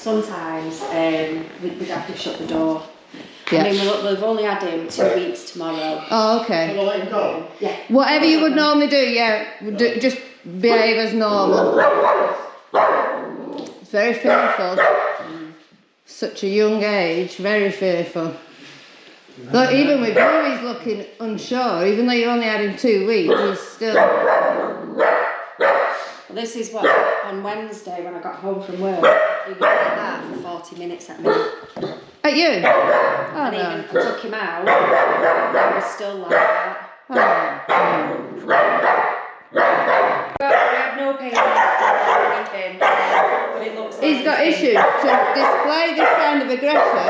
sometimes we'd have to shut the door. Yeah. I mean, we've only had him 2 weeks tomorrow. Oh, okay. Can I let him go? Yeah. Whatever you would normally do, yeah, just behave as normal. It's very fearful. Such a young age, very fearful. Look, even with you, he's looking unsure. Even though you only had him 2 weeks, he's still... Well, this is what, on Wednesday when I got home from work, he was like that for 40 minutes at me. At you? Oh, And no. even if I took him out, he was still like that. But we have no pain or anything, but it looks like He's got issues. To display this kind of aggression,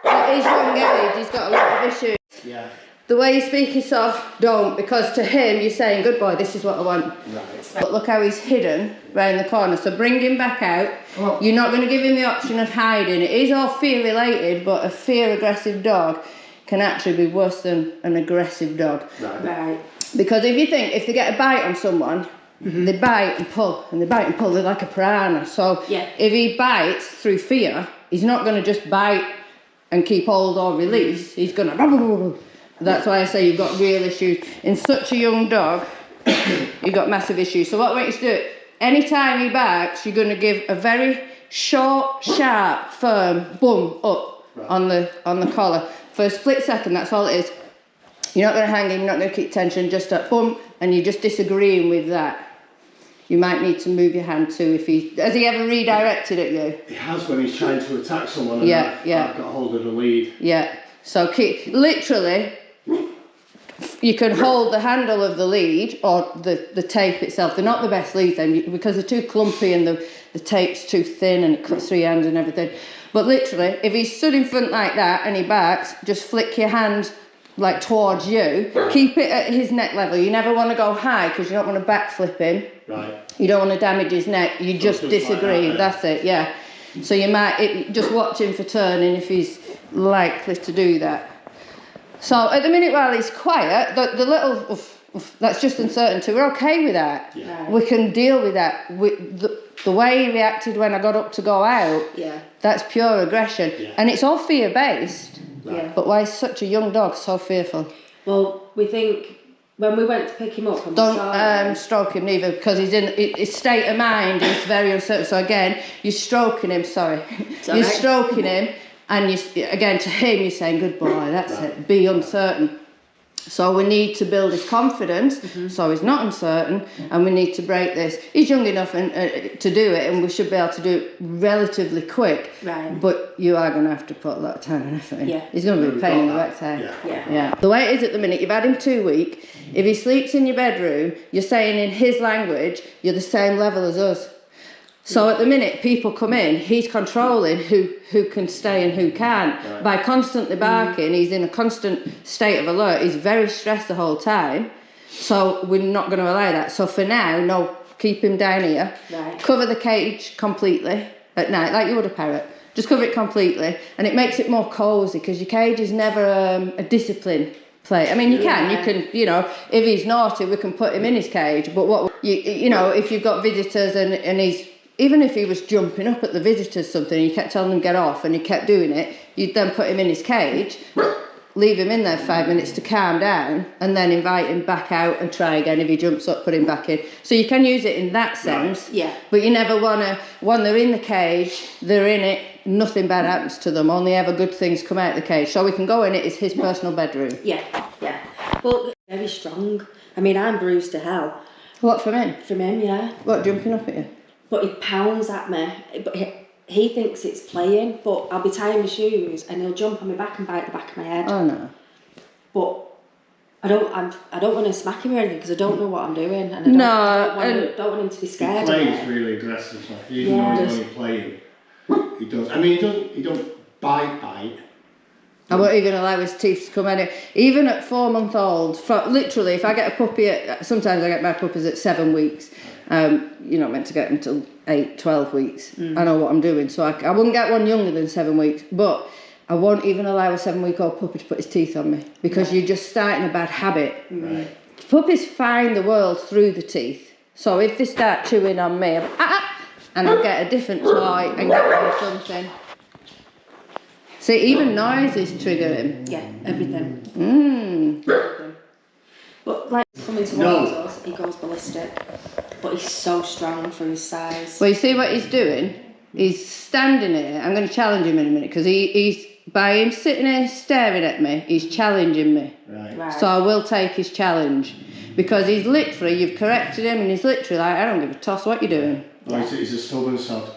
at his young age, he's got a lot of issues. Yeah. The way you speak is soft, don't, because to him you're saying, good boy, this is what I want. Right. But look how he's hidden round the corner. So bring him back out. Oh. You're not going to give him the option of hiding. It is all fear related, but a fear aggressive dog can actually be worse than an aggressive dog. Right. Because if you think, if they get a bite on someone, they bite and pull, and they bite and pull, they're like a piranha. So if he bites through fear, he's not going to just bite and keep hold or release. He's going to... That's why I say you've got real issues. In such a young dog, you've got massive issues. So what I want you to do, anytime he barks, you're going to give a very short, sharp, firm boom up on the collar. For a split second, that's all it is. You're not going to hang him, you're not going to keep tension, just a boom, and you're just disagreeing with that. You might need to move your hand too if he... Has he ever redirected at you? He has when he's trying to attack someone and I've got hold of the lead. Yeah. So keep... Literally... You can hold the handle of the lead or the tape itself. They're not the best leads then because they're too clumpy and the tape's too thin and it cuts through your hands and everything. But literally, if he's stood in front like that and he barks, just flick your hand like towards you. Keep it at his neck level. You never want to go high because you don't want to backflip him. Right. You don't want to damage his neck. You just disagree. Like that's it, yeah. So you might just watch him for turning if he's likely to do that. So at the minute while he's quiet, the little that's just uncertainty. We're okay with that. Yeah. We can deal with that. The way he reacted when I got up to go out, that's pure aggression. Yeah. And it's all fear-based. Yeah. But why is such a young dog so fearful? Well, we think when we went to pick him up... Don't stroke him neither because he's in his state of mind is very uncertain. So again, you're stroking him, you're stroking him. And you, again, to him, you're saying, good boy, that's it, be uncertain. So we need to build his confidence, so he's not uncertain, and we need to break this. He's young enough to do it, and we should be able to do it relatively quick. Right. But you are going to have to put a lot of time and effort in. Yeah. He's going to be a pain in the backside. Yeah. The way it is at the minute, you've had him 2 weeks. If he sleeps in your bedroom, you're saying in his language, you're the same level as us. So at the minute, people come in, he's controlling who can stay and who can't. Right. By constantly barking, he's in a constant state of alert. He's very stressed the whole time. So we're not going to allow that. So for now, no, keep him down here. Right. Cover the cage completely at night, like you would a parrot. Just cover it completely. And it makes it more cosy because your cage is never a discipline play. I mean, you can, if he's naughty, we can put him in his cage. But if you've got visitors and he's... Even if he was jumping up at the visitors something and you kept telling him to get off and he kept doing it, you'd then put him in his cage, leave him in there for 5 minutes to calm down and then invite him back out and try again. If he jumps up, put him back in. So you can use it in that sense. Right. Yeah. But you never want to, when they're in the cage, they're in it, nothing bad happens to them, only ever good things come out of the cage. So we can go in it, it's his personal bedroom. Yeah. Well, very strong. I mean, I'm bruised to hell. What, from him? From him, yeah. What, jumping up at you? But he pounds at me. But he thinks it's playing, but I'll be tying my shoes and he'll jump on my back and bite the back of my head. Oh no. But I don't want to smack him or anything because I don't know what I'm doing, and I don't want him to be scared. He plays really aggressive, like even though he's only playing, he does. I mean, he don't bite. I won't even allow his teeth to come in. Even at 4 months old, literally, if I get a puppy sometimes I get my puppies at 7 weeks. You're not meant to get them until 8, 12 weeks. I know what I'm doing, so I wouldn't get one younger than 7 weeks, but I won't even allow a 7-week-old puppy to put his teeth on me because you're just starting a bad habit. Right. Puppies find the world through the teeth. So if they start chewing on me, and I'll get a different toy and get him something. See, even noises trigger him. Yeah, everything. Mmm. But like coming towards us, he goes ballistic. But he's so strong for his size. Well, you see what he's doing? He's standing here. I'm going to challenge him in a minute because he's by him sitting here staring at me, he's challenging me. Right. So I will take his challenge because he's literally, you've corrected him and he's literally like, I don't give a toss what you're doing. Oh, he's a stubborn sod.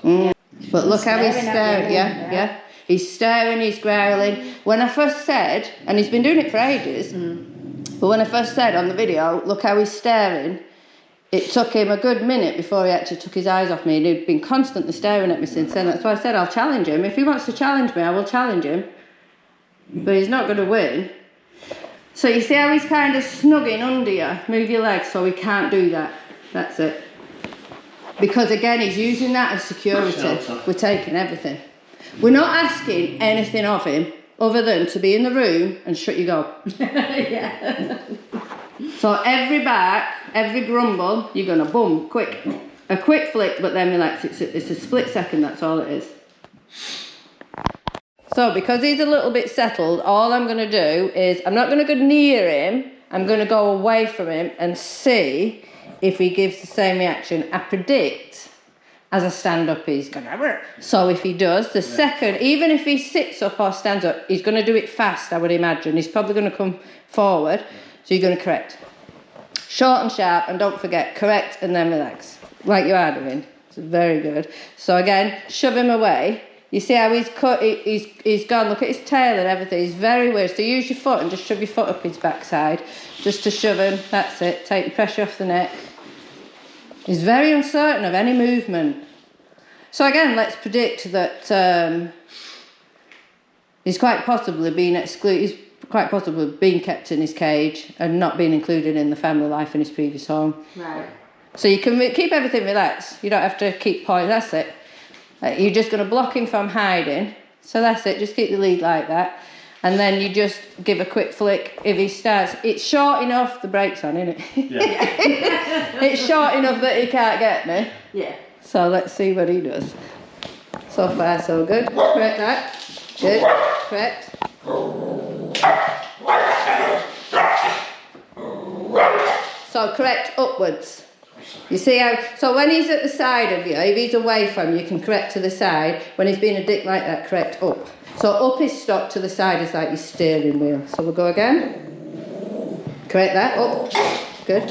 But look how he's staring, yeah. He's staring, he's growling. When I first said, and he's been doing it for ages, but when I first said on the video, look how he's staring, it took him a good minute before he actually took his eyes off me, and he'd been constantly staring at me since then. That's why I said I'll challenge him. If he wants to challenge me, I will challenge him. But he's not going to win. So you see how he's kind of snugging under you? Move your legs so he can't do that. That's it. Because again, he's using that as security. We're taking everything. We're not asking anything of him other than to be in the room and shut your gob. Yeah. So every bark, every grumble, you're going to boom, quick. A quick flick, but then relax. It's a split second, that's all it is. So because he's a little bit settled, all I'm going to do is, I'm not going to go near him, I'm going to go away from him and see if he gives the same reaction. I predict, as I stand up, he's going to... So if he does, the second, even if he sits up or stands up, he's going to do it fast, I would imagine. He's probably going to come forward, so you're going to correct. Short and sharp, and don't forget, correct and then relax, like you are doing. It's very good. So again, shove him away. You see how he's cut, he's gone, look at his tail and everything, he's very weird. So use your foot and just shove your foot up his backside, just to shove him, that's it, take the pressure off the neck. He's very uncertain of any movement. So again, let's predict that he's quite possibly being excluded, he's quite possibly being kept in his cage and not being included in the family life in his previous home. Right. So you can keep everything relaxed, you don't have to keep pointing, that's it. You're just going to block him from hiding. So that's it, just keep the lead like that. And then you just give a quick flick if he starts. It's short enough, the brake's on, isn't it? Yeah. It's short enough that he can't get me. Yeah. So let's see what he does. So far, so good. Correct that. Good. Correct. So correct upwards. You see how, so when he's at the side of you, if he's away from you, you can correct to the side. When he's being a dick like that, correct up. So up is stop, to the side is like your steering wheel. So we'll go again. Correct that, up. Good.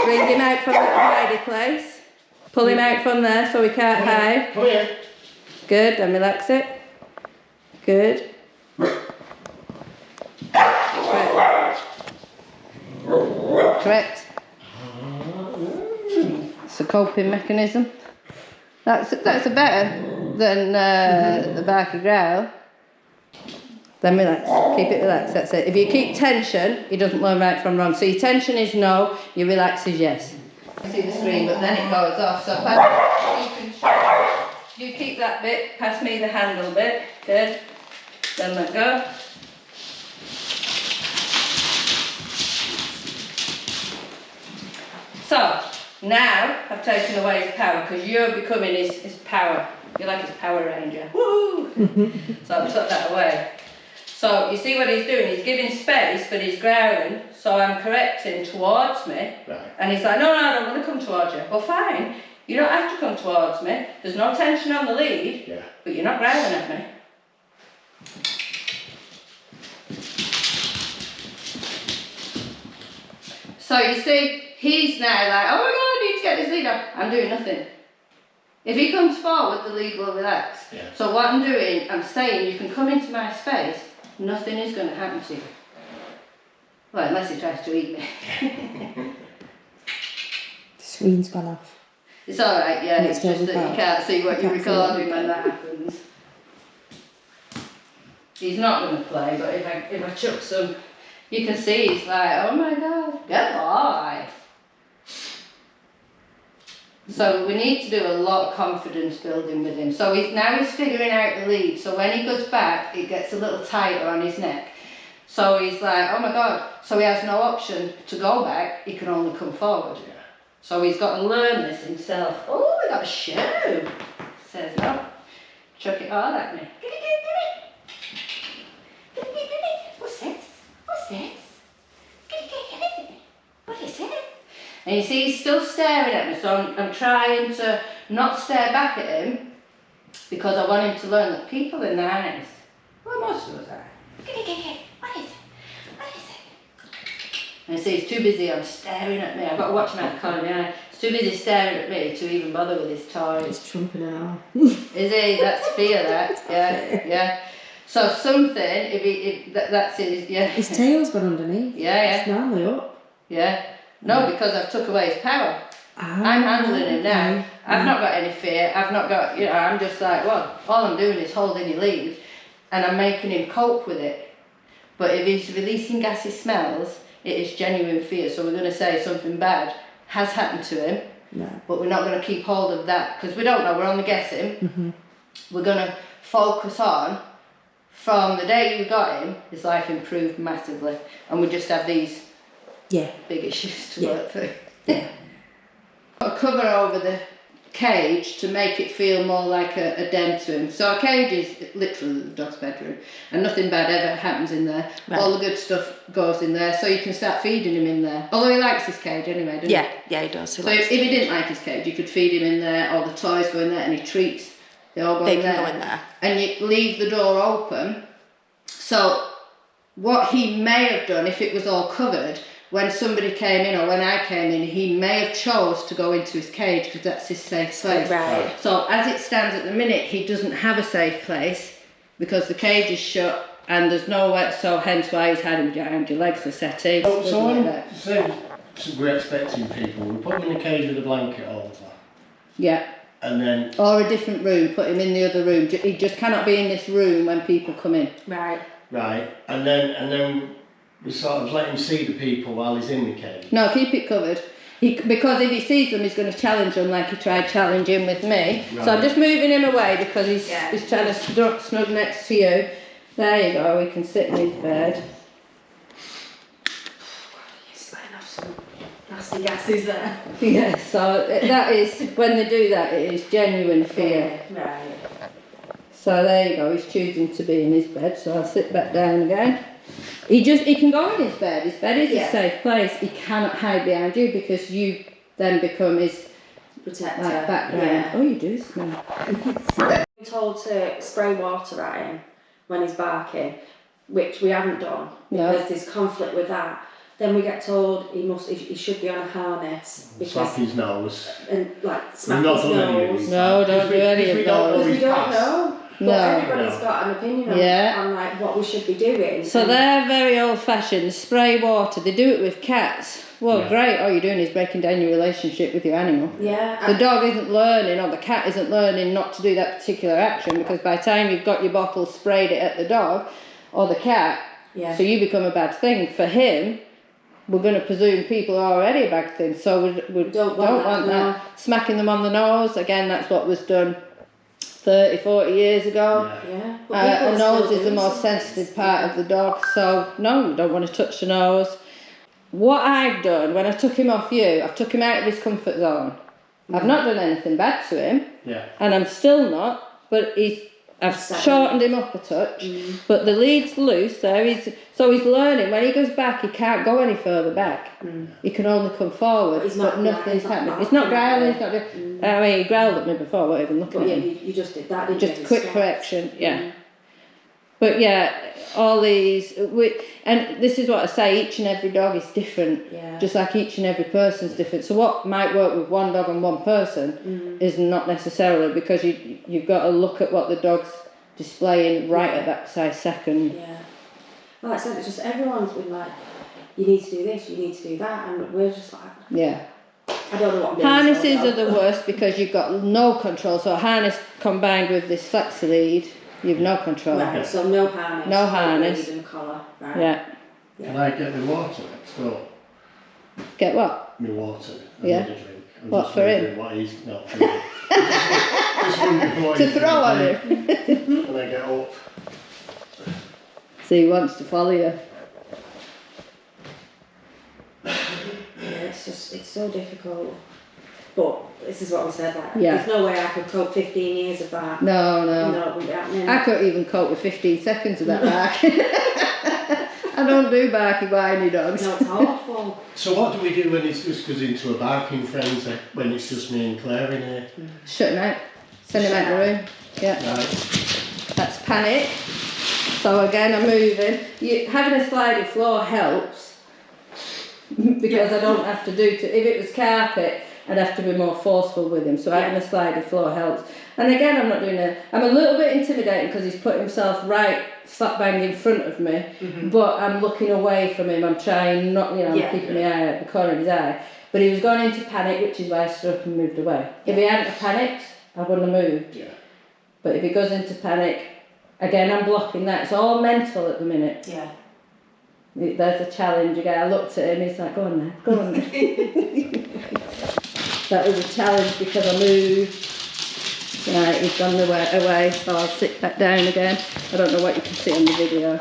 Bring him out from that hidey place. Pull him out from there so he can't hide. Come here. Good, and relax it. Good. Correct. Correct. It's a coping mechanism. That's a better than the barky growl. Then relax. Keep it relaxed. That's it. If you keep tension, he doesn't learn right from wrong. So your tension is no, your relax is yes. You see the screen, but then it goes off. So you keep that bit. Pass me the handle bit. Good. Then let go. So, now I've taken away his power because you're becoming his power. You're like his Power Ranger. Woo! So I've took that away. So you see what he's doing? He's giving space, but he's growling. So I'm correcting towards me. Right. And he's like, no, I don't want to come towards you. Well, fine. You don't have to come towards me. There's no tension on the lead, but you're not growling at me. So you see, he's now like, oh my God, I need to get this lead up. I'm doing nothing. If he comes forward, the lead will relax. Yeah. So what I'm doing, I'm saying you can come into my space, nothing is going to happen to you. Well, unless he tries to eat me. The screen's gone off. It's alright, yeah, it's just that you can't see what you're recording when that happens. He's not going to play, but if I chuck some, you can see he's like, oh my God, good boy. So we need to do a lot of confidence building with him. So now he's figuring out the lead. So when he goes back, it gets a little tighter on his neck. So he's like, oh my God. So he has no option to go back. He can only come forward. Yeah. So he's got to learn this himself. Oh, we got a shoe. Says no. Chuck it hard at me. What's this? What's this? What is it? And you see, he's still staring at me, so I'm trying to not stare back at him because I want him to learn that people are nice. Well, most of us are. What is it? What is it? And you see, he's too busy on staring at me. I've got to watch him out the corner of my eye. He's too busy staring at me to even bother with his toys. He's trumping it out. Is he? That's fear, that. Yeah, yeah. So something, that's it, yeah. His tail's gone underneath. Yeah. It's normally up. Yeah. No, because I've took away his power. I'm handling him now. I've not got any fear. I've not got, I'm just like, well, all I'm doing is holding your lead and I'm making him cope with it. But if he's releasing gassy smells, it is genuine fear. So we're going to say something bad has happened to him, but we're not going to keep hold of that because we don't know, we're only guessing. We're going to focus on, from the day you got him, his life improved massively. And we just have these big issues to work through. Got a cover over the cage to make it feel more like a den to him. So our cage is literally the dog's bedroom and nothing bad ever happens in there. All the good stuff goes in there, so you can start feeding him in there. Although he likes his cage anyway, doesn't he? Yeah, he does. So if he didn't like his cage, you could feed him in there, all the toys go in there, any treats, they all go in there. They can go in there. And you leave the door open. So what he may have done, if it was all covered, when somebody came in or when I came in, he may have chose to go into his cage because that's his safe place. Right. So as it stands at the minute, he doesn't have a safe place because the cage is shut and there's nowhere, so hence why he's had him behind your legs, the settee. So when we're expecting people, we put him in a cage with a blanket over. Yeah. And then... Or a different room, put him in the other room. He just cannot be in this room when people come in. Right. Right. And then we sort of let him see the people while he's in the cage. No, keep it covered. Because if he sees them, he's going to challenge them like he tried challenging with me. Right. So I'm just moving him away because he's trying to snug next to you. There you go, he can sit in his bed. He's letting off some nasty gases there. Yeah, so that is, when they do that, it is genuine fear. Right. So there you go, he's choosing to be in his bed, so I'll sit back down again. He can go in his bed is a safe place. He cannot hide behind you because you then become his protector. Background. Yeah. Oh, you do smell. We're told to spray water at him when he's barking, which we haven't done because there's conflict with that. Then we get told he should be on a harness. Slap his nose. And slap his nose. No, don't do any of those. Because we don't know. But everybody's got an opinion on what we should be doing. So they're very old fashioned, spray water, they do it with cats. Well, great, all you're doing is breaking down your relationship with your animal. Yeah. The dog isn't learning, or the cat isn't learning not to do that particular action, because by the time you've got your bottle sprayed it at the dog or the cat, so you become a bad thing. For him, we're going to presume people are already a bad thing, so we don't want that. Smacking them on the nose, again, that's what was done 30, 40 years ago. A nose is the most sensitive part of the dog, so no, you don't want to touch the nose. What I've done, when I took him off you, I've took him out of his comfort zone. I've not done anything bad to him, and I'm still not, but I've shortened him up a touch, but the lead's loose, so he's learning. When he goes back, he can't go any further back. He can only come forward, but nothing's happening. He's not growling, he's not doing... I mean, he growled at me before, not even looking at him. You just did that, didn't you? Just a quick correction, But all these... And this is what I say, each and every dog is different, just like each and every person's different. So what might work with one dog and one person is not necessarily, because you've got to look at what the dog's displaying right at that precise second. Yeah. Well, like I said, it's just everyone's been like, you need to do this, you need to do that, and we're just like... Yeah. I don't know what I'm doing. Harnesses are the worst because you've got no control. So a harness combined with this flexi lead, you've no control. Right, so no harness. No harness. And collar. Right. Yeah. Can I get my water next door? Get what? My water. I yeah. need a drink. I'm what, for him? What he's not for me. Just wondering what to throw on him. When I get up. So he wants to follow you. Yeah, it's so difficult. But this is what we said, like, there's no way I could cope 15 years of that. No. No, it wouldn't be happening. I couldn't even cope with 15 seconds of that barking. I don't do barky, whiny dogs. No, it's awful. So what do we do when it just goes into a barking frenzy, when it's just me and Claire in here? Shut him out. Send him out the room. Yeah. Right. That's panic. So again, I'm moving. Having a sliding floor helps because I don't have to if it was carpet, I'd have to be more forceful with him. So having a sliding floor helps. And again, I'm a little bit intimidating because he's put himself right slap bang in front of me, but I'm looking away from him. I'm trying not, I'm keeping my eye out the corner of his eye. But he was going into panic, which is why I stood up and moved away. If he hadn't panicked, I wouldn't have moved. Yeah. But if he goes into panic, again, I'm blocking that. It's all mental at the minute. Yeah. There's a challenge again. I looked at him, he's like, go on then, go on then. That was a challenge because I moved. Right, he's gone away, so I'll sit back down again. I don't know what you can see on the video.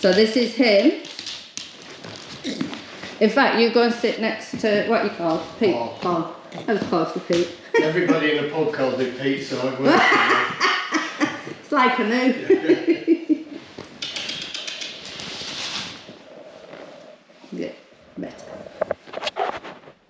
So this is him. In fact, you go and sit next to, what you call, Pete? Paul. I was close with Pete. Everybody in the pub called it Pete, so it works. It's like I knew. Yeah, better.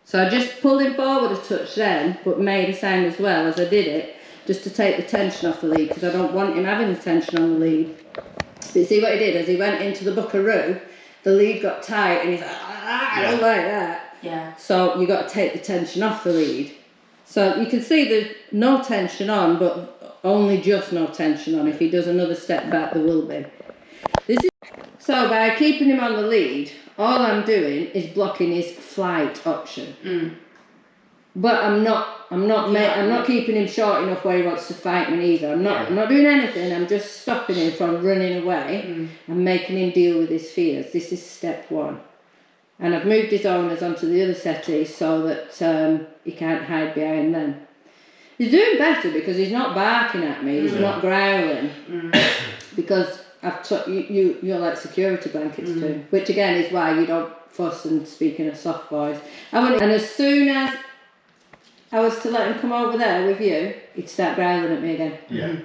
So I just pulled him forward a touch then, but made a sound as well as I did it, just to take the tension off the lead, because I don't want him having the tension on the lead. But you see what he did, as he went into the buckaroo, the lead got tight and he's like, I don't like that. Yeah. So you got to take the tension off the lead. So you can see there's no tension on, but only just no tension on. If he does another step back, there will be. So by keeping him on the lead, all I'm doing is blocking his flight option. But I'm not keeping him short enough where he wants to fight me either. I'm not doing anything. I'm just stopping him from running away and making him deal with his fears. This is step one. And I've moved his owners onto the other settee so that he can't hide behind them. He's doing better because he's not barking at me. He's not growling because you're like security blankets to him, which again is why you don't fuss and speak in a soft voice. And as soon as I was to let him come over there with you, he'd start growling at me again. Yeah.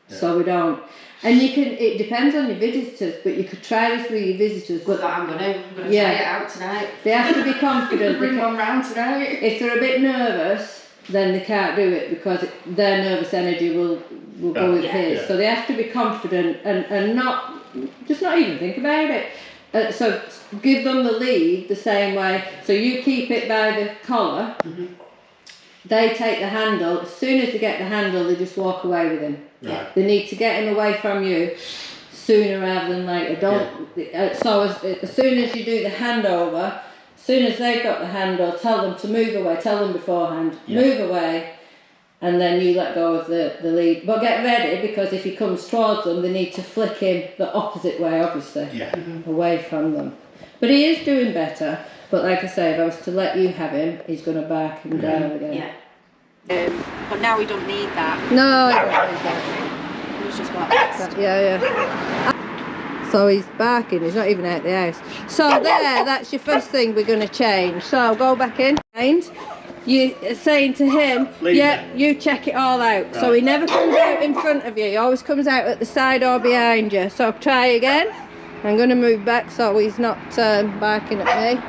So we don't. And it depends on your visitors, but you could try this with your visitors. But I'm gonna try it out tonight. They have to be confident. Bring one round tonight. If they're a bit nervous, then they can't do it because their nervous energy will go with his. Yeah. So they have to be confident and not even think about it. So give them the lead the same way. So you keep it by the collar. They take the handle. As soon as they get the handle, they just walk away with him. Right. They need to get him away from you sooner rather than later. So as soon as you do the handover, as soon as they've got the handle, tell them to move away. Tell them beforehand, move away, and then you let go of the lead. But get ready because if he comes towards them, they need to flick him the opposite way, obviously, away from them. But he is doing better. But like I say, if I was to let you have him, he's going to bark and growl again. Yeah. But now we don't need that. No, I don't need that. It's just what. Yeah. So he's barking, he's not even out the house. So that's your first thing we're going to change. So go back in. And you're saying to him, you check it all out. Right. So he never comes out in front of you. He always comes out at the side or behind you. So try again. I'm going to move back so he's not barking at me.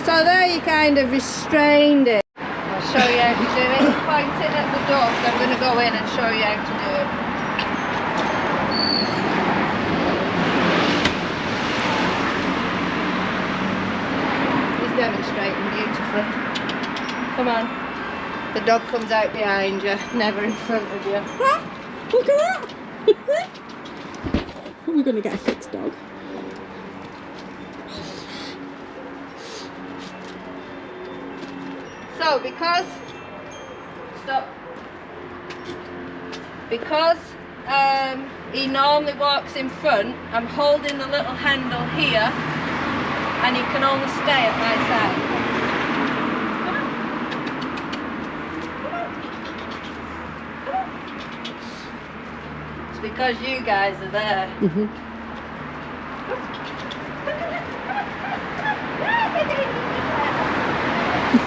So there you kind of restrained it. I'll show you how to do it. Point it at the door, so I'm going to go in and show you how to do it. He's demonstrating beautifully. Come on. The dog comes out behind you, never in front of you. Look at that! We're going to get a fixed dog. So because he normally walks in front, I'm holding the little handle here and he can only stay at my side. It's because you guys are there. See,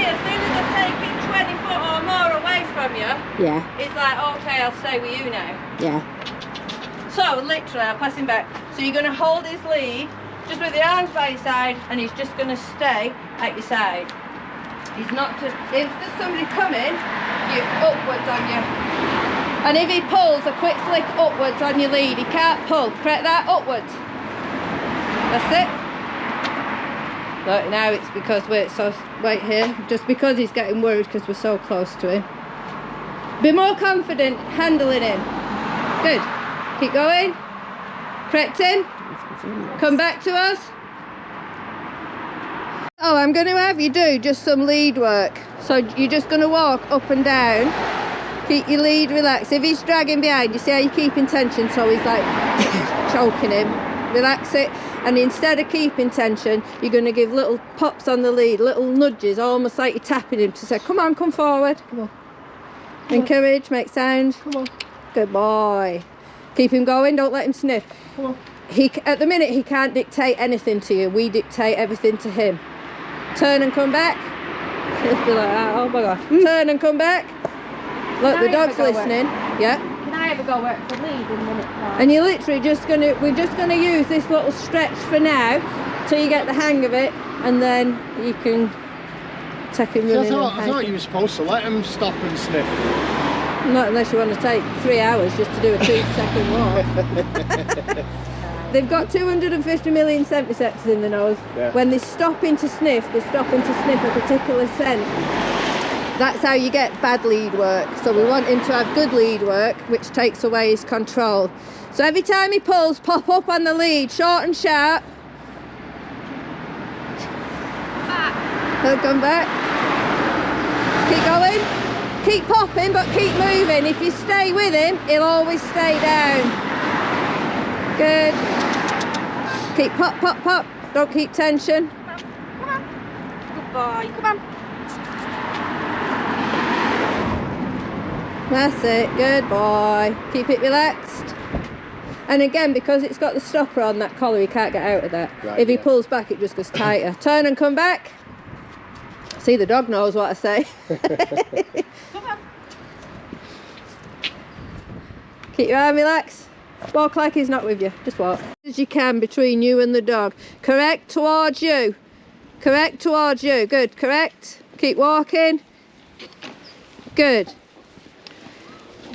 as soon as I take it 20 foot or more away from you, yeah, it's like, okay, I'll stay with you now. Yeah. So, literally, I'll pass him back. So you're going to hold his lead, just with the arms by your side, and he's just going to stay at your side. He's not just, if there's somebody coming, you upwards on you. And if he pulls, a quick flick upwards on your lead. He can't pull. Correct that, upwards. That's it. Look, now it's because we're so, wait here, just because he's getting worried because we're so close to him. Be more confident handling him. Good. Keep going. Correct him. Come back to us. Oh, I'm going to have you do just some lead work. So you're just going to walk up and down. Keep your lead relaxed. If he's dragging behind, you see how you keep in tension, so he's like choking him. Relax it. And instead of keeping tension, you're going to give little pops on the lead, little nudges, almost like you're tapping him to say, come on, come forward. Come on. Encourage, make sound. Come on. Good boy. Keep him going, don't let him sniff. Come on. At the minute, he can't dictate anything to you. We dictate everything to him. Turn and come back. Just be like that. Oh my God. Turn and come back. Look, the dog's listening. Yeah. Can I ever go work the lead in a minute? And you're literally just gonna, we're just gonna use this little stretch for now, till you get the hang of it, and then you can take him running. I thought you were supposed to let him stop and sniff. Not unless you want to take 3 hours just to do a 2-second walk. They've got 250 million scent receptors in the nose. Yeah. When they're stopping to sniff, they're stopping to sniff a particular scent. That's how you get bad lead work. So we want him to have good lead work, which takes away his control. So every time he pulls, pop up on the lead, short and sharp. Back. He'll come back. Keep going. Keep popping, but keep moving. If you stay with him, he'll always stay down. Good. Keep pop, pop, pop. Don't keep tension. Come on. Come on. Good boy. Come on. That's it. Good boy. Keep it relaxed. And again, because it's got the stopper on that collar, he can't get out of that. Right, if he pulls back, it just goes tighter. Turn and come back. See, the dog knows what I say. Come on. Keep your arm relaxed. Walk like he's not with you. Just walk. As you can between you and the dog. Correct towards you. Correct towards you. Good. Correct. Keep walking. Good.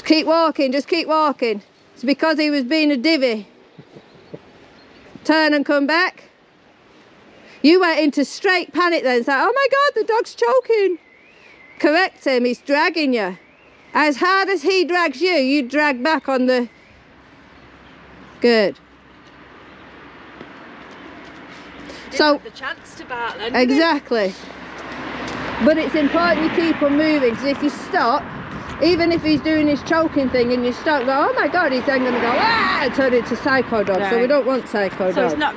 Keep walking. Just keep walking. It's because he was being a divvy. Turn and come back. You went into straight panic then. It's like, oh my God, the dog's choking. Correct him. He's dragging you. As hard as he drags you, you drag back on the... Good. So the chance to bark then. Exactly. But it's important you keep on moving, because if you stop, even if he's doing his choking thing and you stop, go, oh my God, he's then going to go, ah, and turn into psycho dog. Right. So we don't want psycho dog. So it's not